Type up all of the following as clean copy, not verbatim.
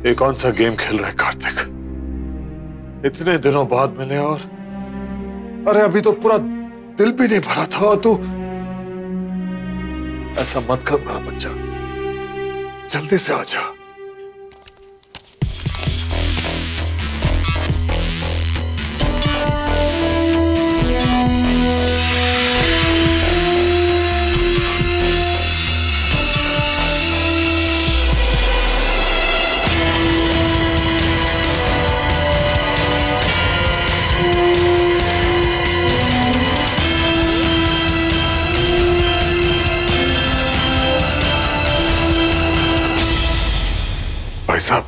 ये कौन सा गेम खेल रहा है कार्तिक? इतने दिनों बाद मिले और अरे अभी तो पूरा दिल भी नहीं भरा था। तू ऐसा मत कर मेरा बच्चा, जल्दी से आ जा। भाई साहब,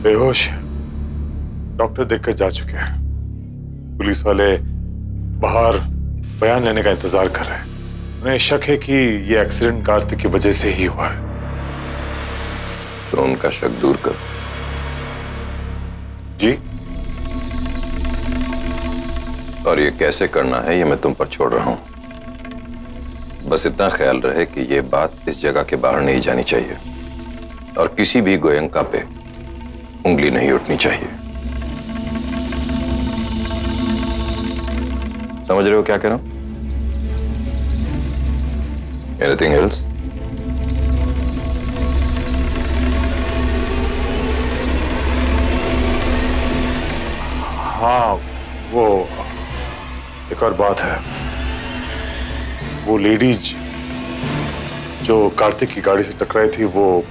बेहोश है, डॉक्टर देखकर जा चुके हैं। पुलिस वाले बाहर बयान लेने का इंतजार कर रहे हैं। उन्हें शक है कि यह एक्सीडेंट कार्तिक की वजह से ही हुआ है। तो उनका शक दूर कर। जी, और ये कैसे करना है ये मैं तुम पर छोड़ रहा हूं। बस इतना ख्याल रहे कि ये बात इस जगह के बाहर नहीं जानी चाहिए और किसी भी गोयंका पे उंगली नहीं उठनी चाहिए। समझ रहे हो क्या कह रहा हूं? Anything else? हाँ, वो एक और बात है। वो लेडीज जो कार्तिक की गाड़ी से टकराई थी, वो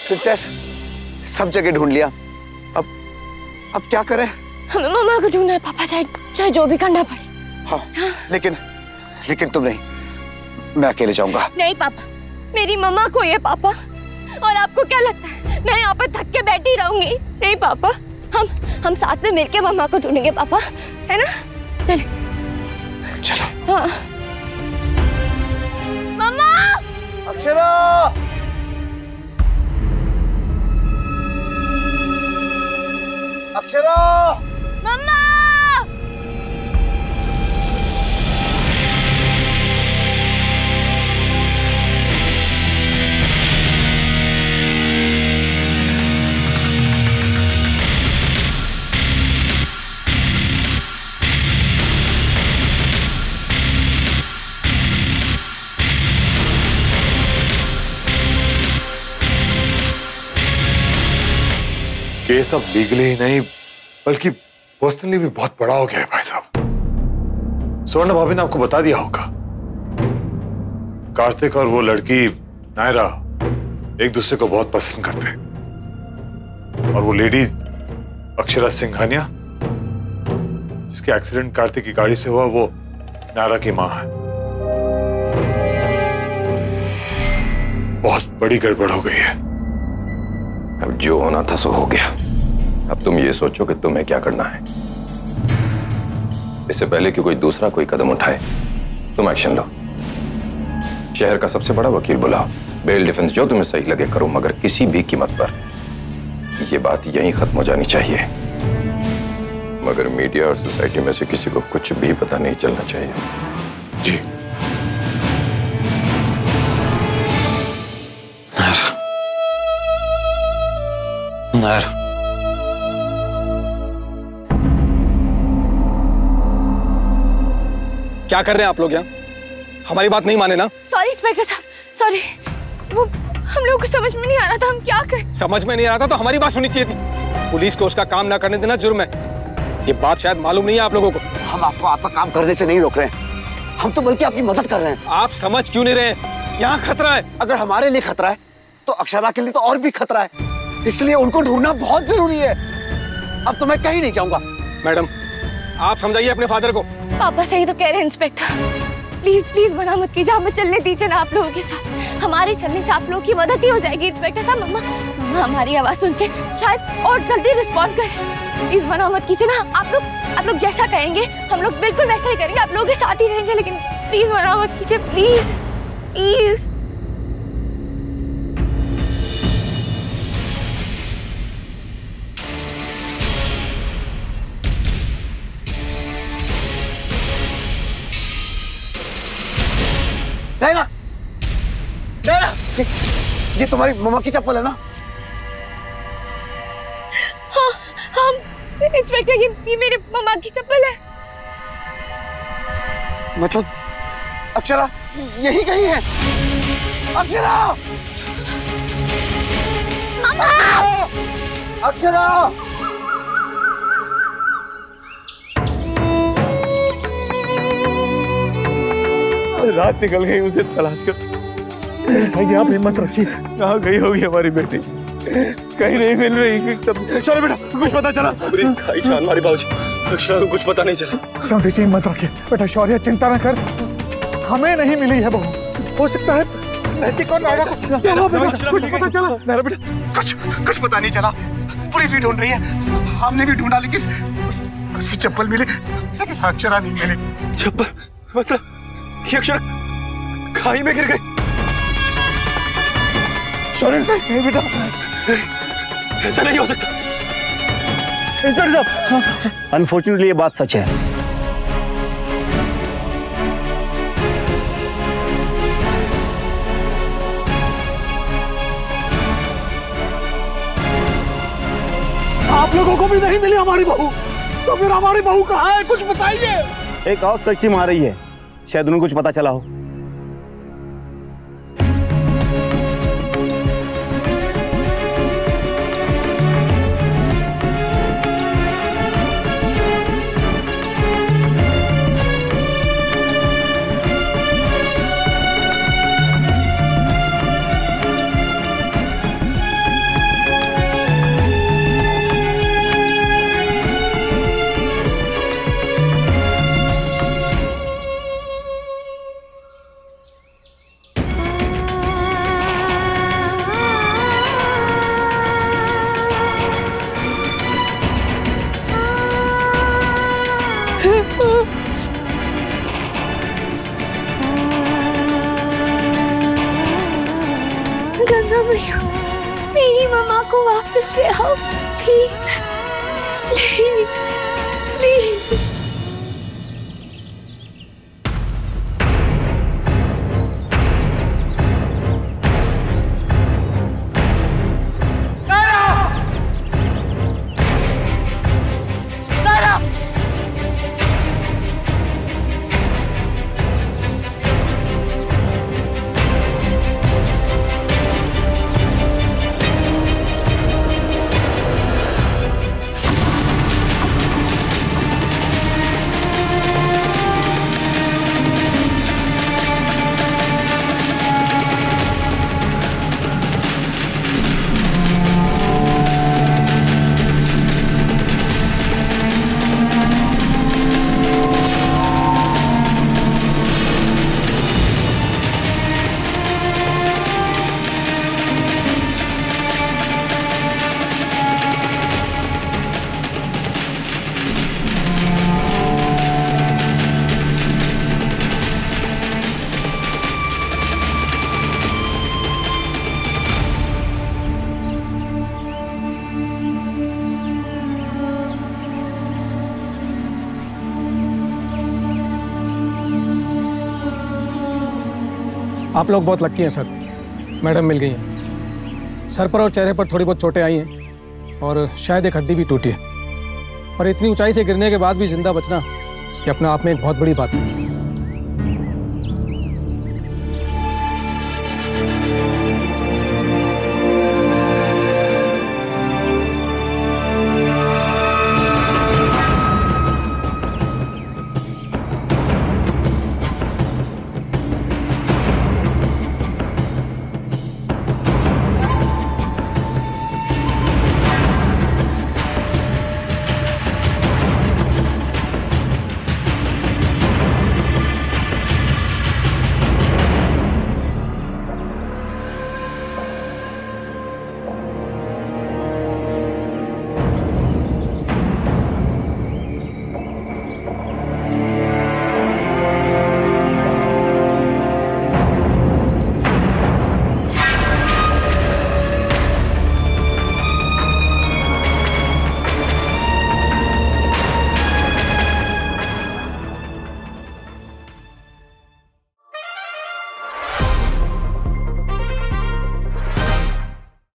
प्रिंसेस, सब जगह ढूंढ लिया। अब क्या करें? हमें मम्मा को ढूंढना है पापा, चाहे जो भी करना पड़े। हाँ, लेकिन तुम नहीं, मैं अकेले जाऊंगा। नहीं पापा, मेरी मम्मा को ये पापा। और आपको क्या लगता है मैं यहाँ पर थक के बैठी रहूंगी? नहीं पापा, हम साथ में मिलके मम्मा को ढूंढेंगे पापा, है ना? चलो। हाँ। मम्मा! अक्षरा! अक्षरा! मम्मा! केस अब लीगली ही नहीं बल्कि पर्सनली भी बहुत बड़ा हो गया है भाई साहब। स्वर्ण भाभी ने आपको बता दिया होगा, कार्तिक और वो लड़की नायरा एक दूसरे को बहुत पसंद करते हैं। और वो लेडी अक्षरा सिंघानिया जिसके एक्सीडेंट कार्तिक की गाड़ी से हुआ, वो नायरा की मां है। बहुत बड़ी गड़बड़ हो गई है। अब जो होना था सो हो गया। अब तुम ये सोचो कि तुम्हें क्या करना है। इससे पहले कि कोई दूसरा कोई कदम उठाए, तुम एक्शन लो। शहर का सबसे बड़ा वकील बुलाओ, बेल डिफेंस जो तुम्हें सही लगे करो, मगर किसी भी कीमत पर यह बात यहीं खत्म हो जानी चाहिए। मगर मीडिया और सोसाइटी में से किसी को कुछ भी पता नहीं चलना चाहिए। जी। नायर, क्या कर रहे हैं आप लोग यहाँ? हमारी बात नहीं माने ना? सॉरी इंस्पेक्टर साहब, सॉरी। वो हम लोगों को समझ में नहीं आ रहा था हम क्या करें। समझ में नहीं आ रहा था तो हमारी बात सुननी चाहिए थी। पुलिस को उसका काम ना करने देना जुर्म है। ये बात शायद मालूम नहीं है आप लोगों को। हम आपको आपका काम करने से नहीं रोक रहे हैं, हम तो बल्कि आपकी मदद कर रहे हैं। आप समझ क्यों नहीं रहे? यहाँ खतरा है। अगर हमारे लिए खतरा है तो अक्षरा के लिए तो और भी खतरा है, इसलिए उनको ढूंढना बहुत जरूरी है। अब तो मैं कहीं नहीं जाऊंगा। मैडम आप समझाइए अपने फादर को। पापा सही तो कह रहे हैं इंस्पेक्टर, प्लीज प्लीज मना मत कीजिए, हमें चलने दीजिए ना आप लोगों के साथ। हमारे चलने से आप लोगों की मदद ही हो जाएगी इंस्पेक्टर साहब। मम्मा मम्मा हमारी आवाज सुन के शायद और जल्दी रिस्पॉन्ड करें। प्लीज मना मत कीजिए ना। आप लोग जैसा कहेंगे हम लोग बिल्कुल वैसा ही करेंगे, आप लोगों के साथ ही रहेंगे, लेकिन प्लीज मना मत कीजिए, प्लीज प्लीज। नहीं ना, ये तुम्हारी मम्मा की चप्पल है ना? हाँ हाँ इंस्पेक्टर, ये मेरे मम्मा की चप्पल है। मतलब अक्षरा यही कहीं है? अक्षरा! मम्मा! अक्षरा! रात निकल गई उसे तलाश कर। चाहिए आप हिम्मत रखिए। कहाँ गई होगी हमारी बेटी? कहीं नहीं मिल रही। चलो बेटा, कुछ पता चला? खाई जान मारी बाबूजी, अक्षरा को कुछ पता नहीं चला। शौर्य जी हिम्मत रखिए बेटा। शौर्य चिंता न कर, हमें नहीं मिली है बहू, हो सकता है नैतिक और नायरा को कुछ पता चला। नायरा बेटा कुछ पता नहीं चला। पुलिस भी ढूंढ रही है, हमने भी ढूंढा, लेकिन उसे चप्पल मिली, लेकिन अक्षरा नहीं मिली। चप्पल मतलब कि अक्षरा खाई में गिर गई? शौर्य नहीं बेटा, ऐसा नहीं हो सकता। इंस्पेक्टर साहब, अनफॉर्चुनेटली ये बात सच है। आप लोगों को भी नहीं मिली हमारी बहू, तो फिर हमारी बहू कहाँ है? कुछ बताइए। एक और सर्च टीम आ रही है, शायद उन्हें कुछ पता चला हो। गंगा मैया, मेरी मम्मा को वापस ले आओ प्लीज प्लीज प्लीज। आप लोग बहुत लक्की हैं सर, मैडम मिल गई हैं। सर पर और चेहरे पर थोड़ी बहुत चोटें आई हैं और शायद एक हड्डी भी टूटी है, पर इतनी ऊंचाई से गिरने के बाद भी जिंदा बचना ये अपने आप में एक बहुत बड़ी बात है।